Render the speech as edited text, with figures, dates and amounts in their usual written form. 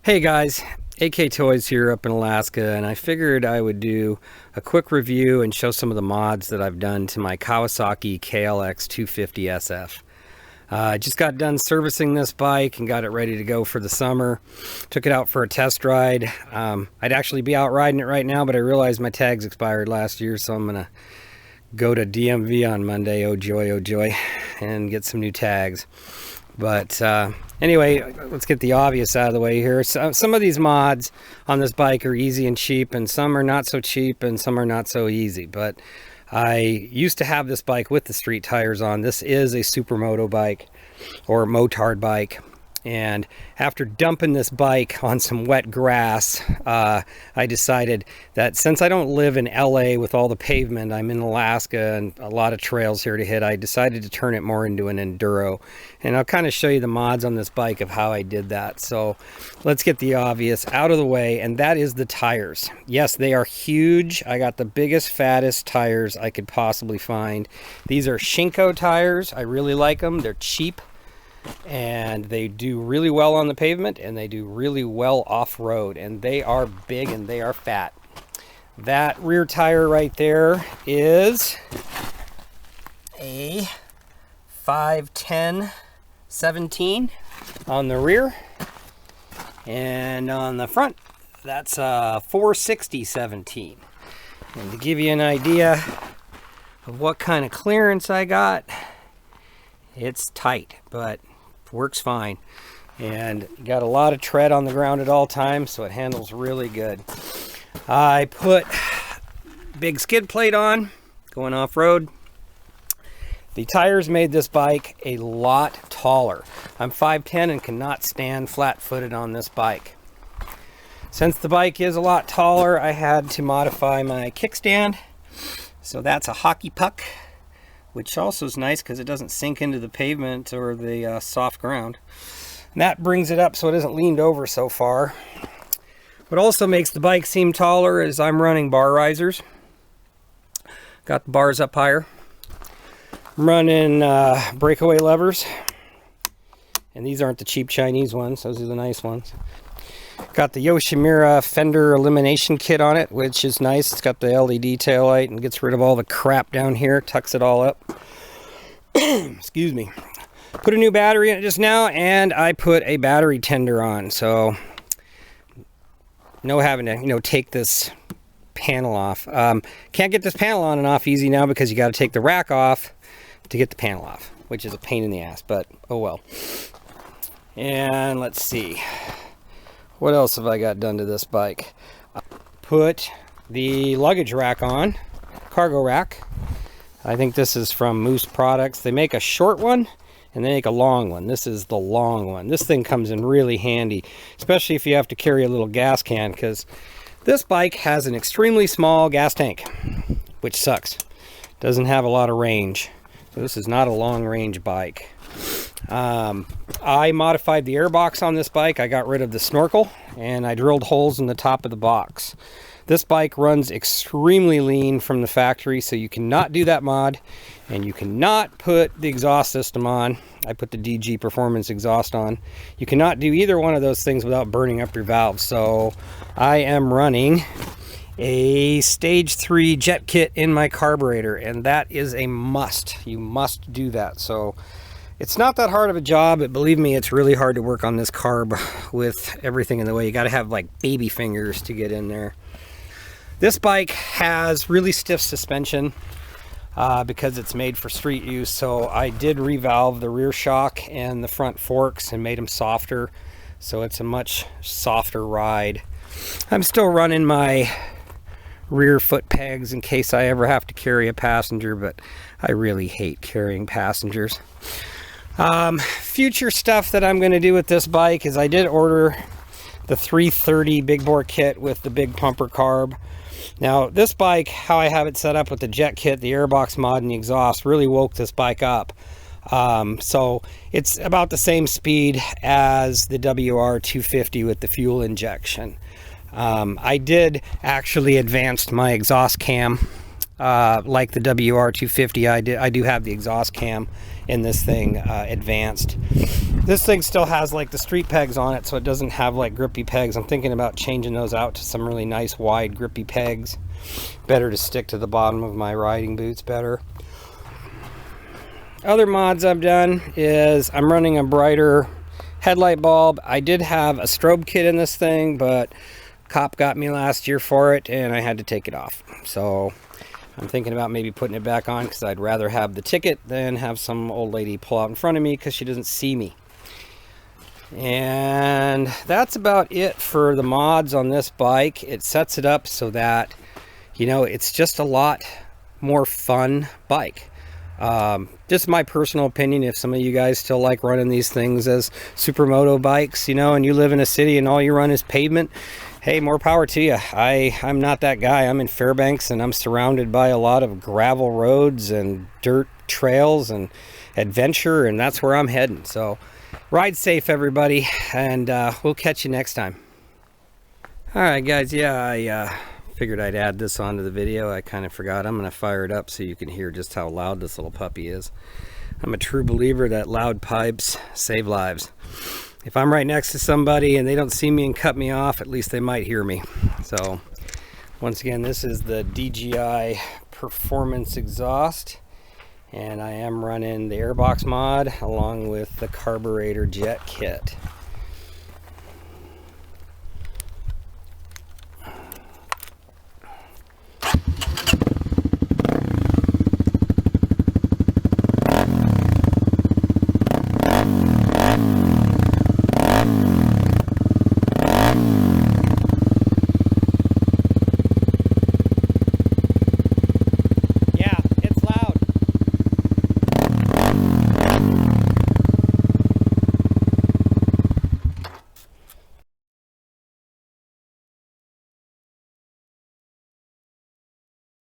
Hey guys, AKTOYZ here up in Alaska, and I figured I would do a quick review and show some of the mods that I've done to my Kawasaki KLX250SF. I just got done servicing this bike and got it ready to go for the summer. Took it out for a test ride. I'd actually be out riding it right now, but I realized my tags expired last year, so I'm gonna go to DMV on Monday, oh joy, and get some new tags. But anyway, let's get the obvious out of the way here. So, some of these mods on this bike are easy and cheap, and some are not so cheap, and some are not so easy. But I used to have this bike with the street tires on. This is a Supermoto bike, or motard bike. And after dumping this bike on some wet grass, I decided that since I don't live in LA with all the pavement, I'm in Alaska and a lot of trails here to hit, I decided to turn it more into an enduro. And I'll kind of show you the mods on this bike of how I did that. So let's get the obvious out of the way, and that is the tires. Yes, they are huge. I got the biggest, fattest tires I could possibly find. These are Shinko tires. I really like them. They're cheap, and they do really well on the pavement, and they do really well off-road, and they are big and they are fat. That rear tire right there is a 510/17 on the rear, and on the front that's a 460/17. And to give you an idea of what kind of clearance I got, it's tight, but works fine, and got a lot of tread on the ground at all times, so it handles really good. I put big skid plate on going off-road. The tires made this bike a lot taller. I'm 5'10" and cannot stand flat-footed on this bike. Since the bike is a lot taller, I had to modify my kickstand. So that's a hockey puck, which also is nice because it doesn't sink into the pavement or the soft ground. And that brings it up so it isn't leaned over so far. What also makes the bike seem taller is I'm running bar risers. Got the bars up higher. I'm running breakaway levers. And these aren't the cheap Chinese ones, those are the nice ones. Got the Yoshimura fender elimination kit on it, which is nice. It's got the LED taillight and gets rid of all the crap down here, tucks it all up. Excuse me. Put a new battery in it just now, and I put a battery tender on, so no having to, take this panel off. Can't get this panel on and off easy now because you got to take the rack off to get the panel off, which is a pain in the ass, but oh well. And let's see. What else have I got done to this bike? Put the luggage rack on, cargo rack. I think this is from Moose Products. They make a short one and they make a long one. This is the long one. This thing comes in really handy, especially if you have to carry a little gas can, because this bike has an extremely small gas tank, which sucks. Doesn't have a lot of range. So this is not a long range bike. I modified the airbox on this bike. I got rid of the snorkel and I drilled holes in the top of the box. This bike runs extremely lean from the factory, so you cannot do that mod, and you cannot put the exhaust system on. I put the DG Performance exhaust on. You cannot do either one of those things without burning up your valves. So I am running a stage 3 jet kit in my carburetor, and that is a must. You must do that. So it's not that hard of a job, but believe me, it's really hard to work on this carb with everything in the way. You got to have like baby fingers to get in there. This bike has really stiff suspension because it's made for street use, so I did revalve the rear shock and the front forks and made them softer, so it's a much softer ride. I'm still running my rear foot pegs in case I ever have to carry a passenger, but I really hate carrying passengers. Future stuff that I'm going to do with this bike is I did order the 330 big bore kit with the big pumper carb. Now this bike, how I have it set up with the jet kit, the airbox mod, and the exhaust really woke this bike up. So it's about the same speed as the WR250 with the fuel injection. I did actually advance my exhaust cam like the WR250. I do have the exhaust cam in this thing advanced. This thing still has like the street pegs on it, so it doesn't have like grippy pegs. I'm thinking about changing those out to some really nice wide grippy pegs. Better to stick to the bottom of my riding boots better. Other mods I've done is I'm running a brighter headlight bulb. I did have a strobe kit in this thing, but cop got me last year for it and I had to take it off. So I'm thinking about maybe putting it back on because I'd rather have the ticket than have some old lady pull out in front of me because she doesn't see me. And that's about it for the mods on this bike. It sets it up so that, you know, it's just a lot more fun bike. Just my personal opinion. If some of you guys still like running these things as supermoto bikes, you know, and you live in a city and all you run is pavement, hey, more power to you. I'm not that guy. I'm in Fairbanks and I'm surrounded by a lot of gravel roads and dirt trails and adventure, and that's where I'm heading. So ride safe, everybody, and we'll catch you next time. All right, guys. Yeah, I figured I'd add this onto the video. I kind of forgot. I'm going to fire it up so you can hear just how loud this little puppy is. I'm a true believer that loud pipes save lives. If I'm right next to somebody and they don't see me and cut me off, at least they might hear me. So once again, this is the DJI Performance exhaust, and I am running the airbox mod along with the carburetor jet kit.